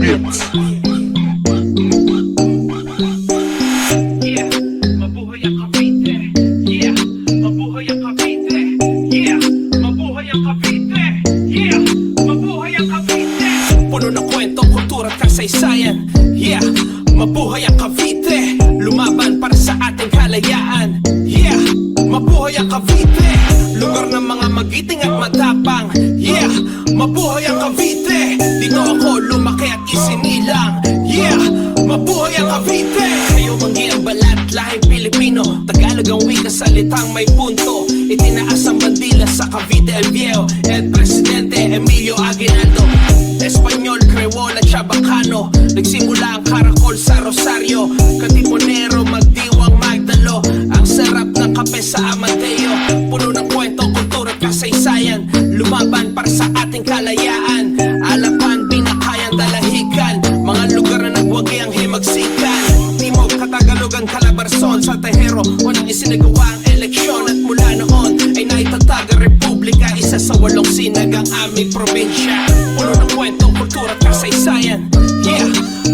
Beats. Yeah, mabuhay ang Cavite. Yeah, mabuhay ang Cavite. Yeah, mabuhay ang Cavite. Yeah, mabuhay ang Cavite. Puno ng kwento, kultura at kasaysayan. Yeah, mabuhay ang Cavite. Lumaban para sa ating kalayaan. Yeah, mabuhay ang Cavite. Lugar ng mga magiting at matapang. Yeah, mabuhay ang Cavite. Dito ako lumaki at isinilang. Yeah, mabuhay ang Cavite. Kayo manggi ang balat, lahing Pilipino. Tagalog ang wika, salitang may punto. Itinaas ang bandila sa Cavite El Viejo. El Presidente Emilio Aguinaldo. Espanyol, Creole at Chabacano. Nagsimula ang karakol sa Rosario. Katipunero, magdiwang, magdalo. Ang sarap ng kape sa Amadeo. Puno ng kwento, kultura at kasaysayan. Lumaban para sa ating kalayaan. Alapan, Binakayan, Dalahican. Mga lugar na nagwagi ang himagsikan. Timog, Katagalogan, Calabarzon, sa Tejero. Walang isinagawa ang eleksyon. At mula noon ay naitatag ang Republika. Isa sa 8 sinagang aming probinsya. Puno ng kwento, kultura at kasaysayan. Yeah,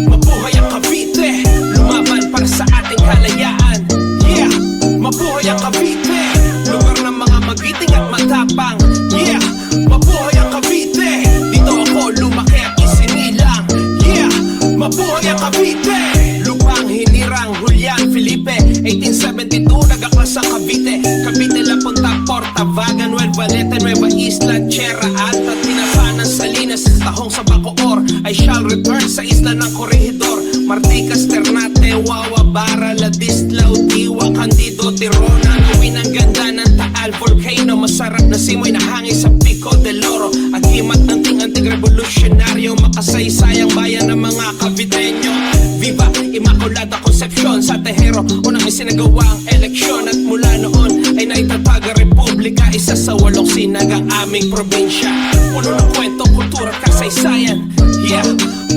mabuhay ang Cavite. Lumaban para sa ating kalayaan. Yeah, mabuhay ang Cavite. Lugar ng mga magiting at matapang. Yeah, mabuhay ang Cavite. Dito ako lumaki at isinilang. Yeah, mabuhay ang Cavite. Lupang hinirang Julian Felipe. 1872 nagaklas ang Cavite. Cavite, La Punta, Porta, Vaga, Nueva Lete, Nueva Isla, Sierra Alta, Tinapanan, Salinas, Tahong sa Bacoor. I shall return sa isla ng Corregidor. Marticas, Ternate, Wawa, Bara, Ladislao, Diwa, Candido, Tirona. Gawin ang ganda ng Taal Volcano. Masarap na simoy na hangin sa Pico del Oro. Agimat ng ting-anting revolusyonaryo. Makasaysayang bayan ng mga Caviteño. Viva Immaculada Concepcion sa Tejero. Unang isinagawa ang eleksyon. At mula noon ay naitatag ang Republika. Isa sa 8 sinagang aming probinsya. Puno ng kwento, kultura at kasaysayan. Yeah,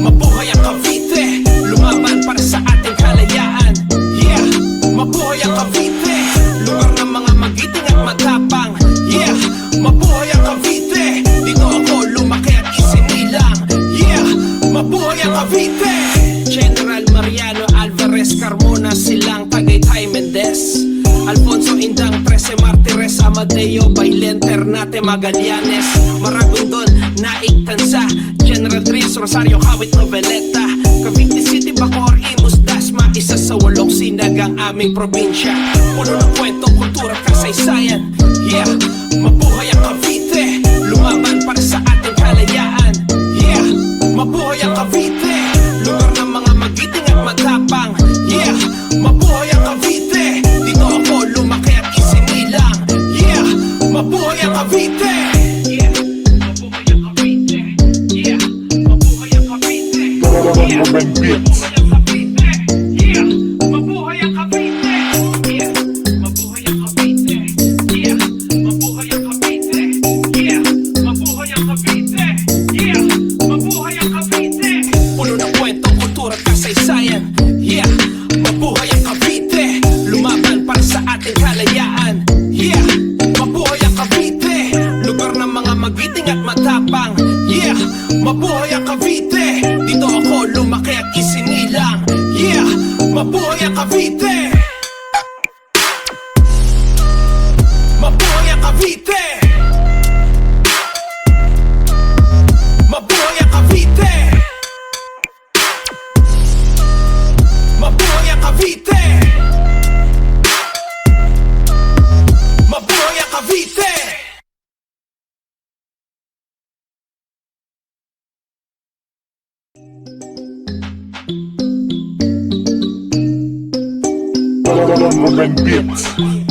mabuhay ang Cavite. Lumaban para sa ating kalayaan. Yeah, mabuhay ang Cavite. Lugar ng mga magiting at matapang. Yeah, mabuhay ang Cavite. Dito ako lumaki at isinilang. Yeah, mabuhay ang Cavite. General Mariano Alvarez Carmona, silang Tagaytay Mendez, Alfonso Indang, 13 Martires, Amadeo Bailen, Ternate, Magallanes, Maragondon, Naik, Tanza, General Trias, Rosario, Kawit, Noveleta, Cavite City, Bacoor, Imus, Dasma. Isa sa 8 sinagang aming probinsya. Puno ng kwento, kultura at kasaysayan. Yeah, mabuhay ang Cavite. Lumaban para sa ating kalayaan. Yeah, mabuhay ang Cavite. Lugar ng mga magiting at matapang. Yeah, mabuhay ang Cavite. Dito ako lumaki at isinilang. Yeah, mabuhay ang Cavite. Yeah, mabuhay ang Cavite. Yeah, mabuhay ang Cavite. Yeah, Beats. mabuhay ang Cavite. Yeah, mabuhay ang Cavite. Yeah, mabuhay ang Cavite. Yeah, mabuhay ang Cavite. Yeah, mabuhay ang Cavite. Yeah, mabuhay ang Cavite. Puno ng kwento, kultura at kasaysayan. Yeah, mabuhay ang Cavite. Lumaban para sa ating kalayaan. Yeah, mabuhay ang Cavite. Lugar ng mga magiting at matapang. Yeah, mabuhay ang Cavite. Dito ako lumaki at isinilang. Yeah, mabuhay ang Cavite. Mabuhay ang Cavite. Mabuhay ang Cavite. Mabuhay ang Cavite. Mabuhay ang Cavite. Beats.